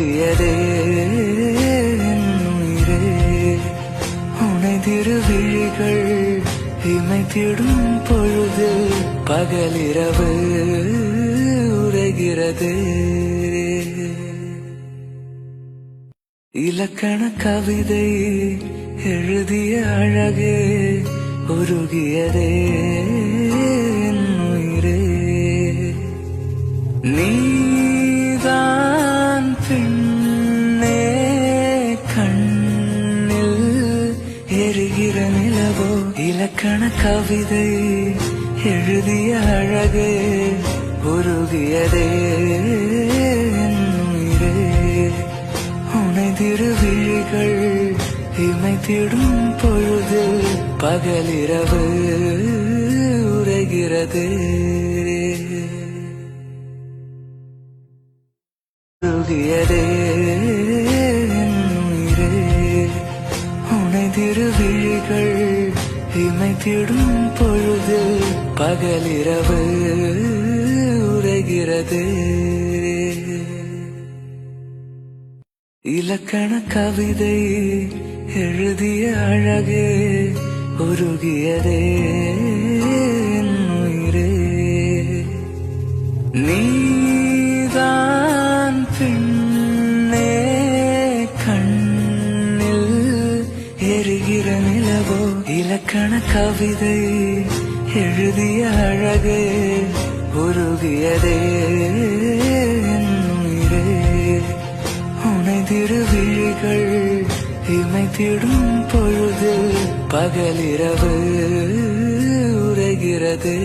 உருகியதே உயிரே உனை திருவிழிகள் இமைத்திடும் பொழுது பகலிரவு உரைகிறது. இலக்கண கவிதை எழுதிய அழகே உருகியதே உயிரே நீதான் பெண்ணே கண்ணில் எரிகிற நிலவோ. இலக்கண கவிதை எழுதிய அழகே உருகியதே உயிரே உனை திருவிழிகள் இமைத்திடும் பொழுது பகலிரவு உரைகிறது. உருகியதே உயிரே உனை திருவிழிகள் இமைத்திடும் பொழுது பகலிரவு உரைகிறது. இலக்கண கவிதை எழுதிய அழகே உருகியதே உயிரே நீதான் பெண்ணே கண்ணில் எரிகிற நிலவோ. இலக்கண கவிதை எழுதிய அழகே உருகியதே உயிரே உனை திருவிழிகள் இமைத்திடும் பொழுது பகலிரவு உரைகிறது.